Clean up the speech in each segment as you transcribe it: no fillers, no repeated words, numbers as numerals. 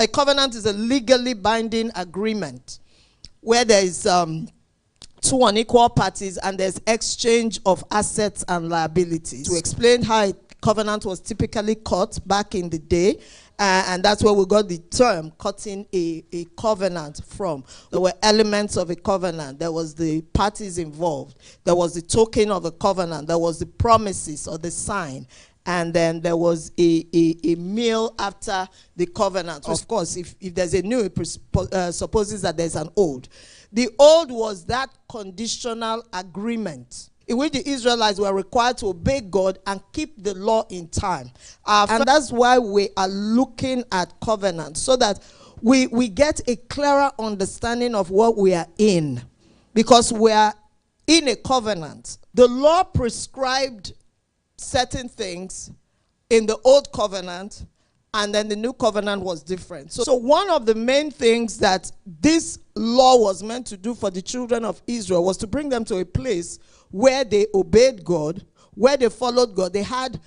A covenant is a legally binding agreement where there is two unequal parties and there's exchange of assets and liabilities. To explain how a covenant was typically cut back in the day, and that's where we got the term cutting a covenant from. There were elements of a covenant. There was the parties involved. There was the token of a covenant. There was the promises or the sign. And then there was a meal after the covenant. Of course, if there's a new, it supposes that there's an old. The old was that conditional agreement in which the Israelites were required to obey God and keep the law in time. And that's why we are looking at covenant, so that we get a clearer understanding of what we are in. Because we are in a covenant. The law prescribed certain things in the old covenant, and then the new covenant was different. So one of the main things that this law was meant to do for the children of Israel was to bring them to a place where they obeyed God, where they followed God. They had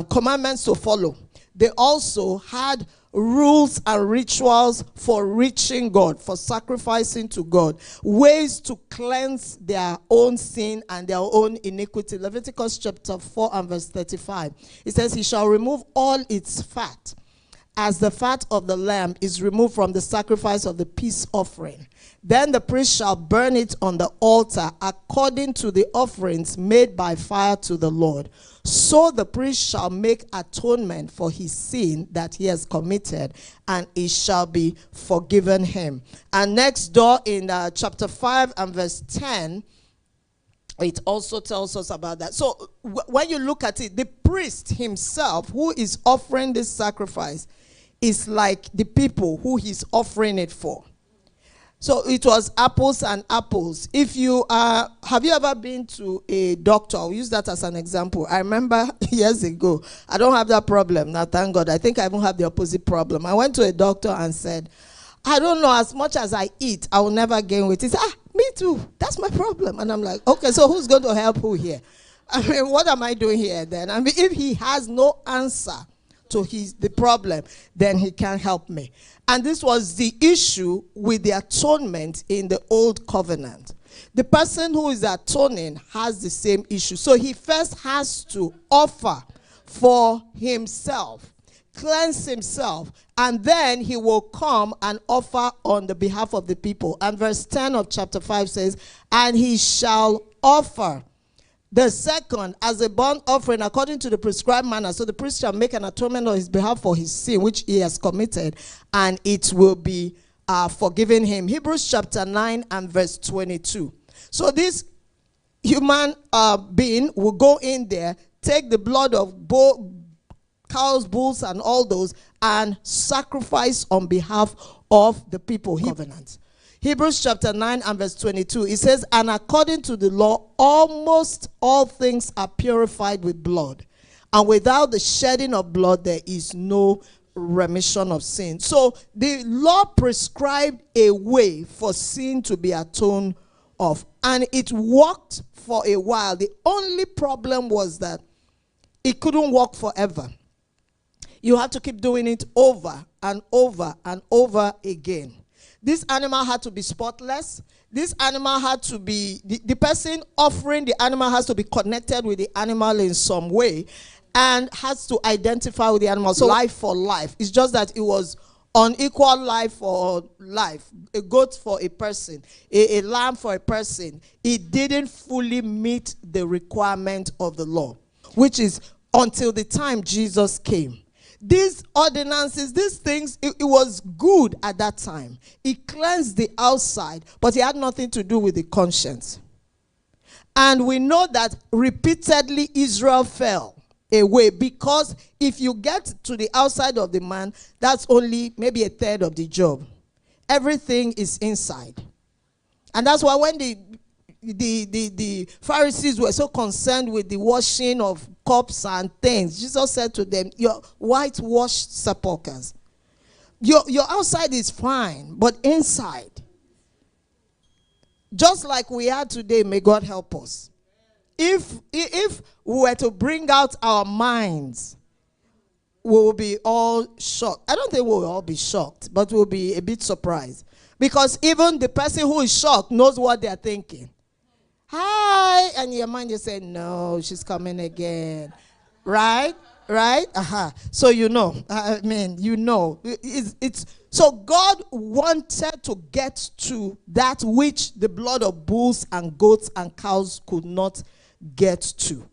commandments to follow. They also had rules and rituals for reaching God, for sacrificing to God, ways to cleanse their own sin and their own iniquity. Leviticus chapter 4 and verse 35. It says, "He shall remove all its fat, as the fat of the lamb is removed from the sacrifice of the peace offering. Then the priest shall burn it on the altar according to the offerings made by fire to the Lord. So the priest shall make atonement for his sin that he has committed, and it shall be forgiven him." And next door in chapter 5 and verse 10, it also tells us about that. So when you look at it, the priest himself who is offering this sacrifice is like the people who he's offering it for. So it was apples and apples. If you have you ever been to a doctor? I'll use that as an example. I remember years ago, I don't have that problem now, thank God. I think I even have the opposite problem. I went to a doctor and said, "I don't know, as much as I eat, I will never gain weight." He said, "Me too, that's my problem." And I'm like, okay, so who's going to help who here? I mean, what am I doing here then? I mean, if he has no answer to the problem, then he can't help me. And this was the issue with the atonement in the old covenant. The person who is atoning has the same issue. So he first has to offer for himself, cleanse himself, and then he will come and offer on the behalf of the people. And verse 10 of chapter 5 says, "And he shall offer the second as a burnt offering according to the prescribed manner. So the priest shall make an atonement on his behalf for his sin which he has committed, and it will be forgiven him." Hebrews chapter 9 and verse 22. So this human being will go in there, take the blood of cows, bulls, and all those, and sacrifice on behalf of the people. Covenant. Hebrews chapter 9 and verse 22, it says, "And according to the law, almost all things are purified with blood. And without the shedding of blood, there is no remission of sin." So the law prescribed a way for sin to be atoned of. And it worked for a while. The only problem was that it couldn't work forever. You had to keep doing it over and over and over again. This animal had to be spotless. This animal had to be, the person offering the animal has to be connected with the animal in some way and has to identify with the animal. So life for life. It's just that it was unequal life for life. A goat for a person, a lamb for a person. It didn't fully meet the requirement of the law, which is until the time Jesus came. These ordinances, these things, it was good at that time. It cleansed the outside, but it had nothing to do with the conscience. And we know that repeatedly Israel fell away, because if you get to the outside of the man, that's only maybe a third of the job. Everything is inside. And that's why when the Pharisees were so concerned with the washing of cups and things, Jesus said to them, "Your whitewashed sepulchres. Your outside is fine, but inside, just like we are today, may God help us. If we were to bring out our minds we will be all shocked. I don't think we will all be shocked, but we'll be a bit surprised. Because even the person who is shocked knows what they're thinking. Hi, and your mind just said, no, she's coming again. Right? Right? So you know. I mean, you know. It's so God wanted to get to that which the blood of bulls and goats and cows could not get to.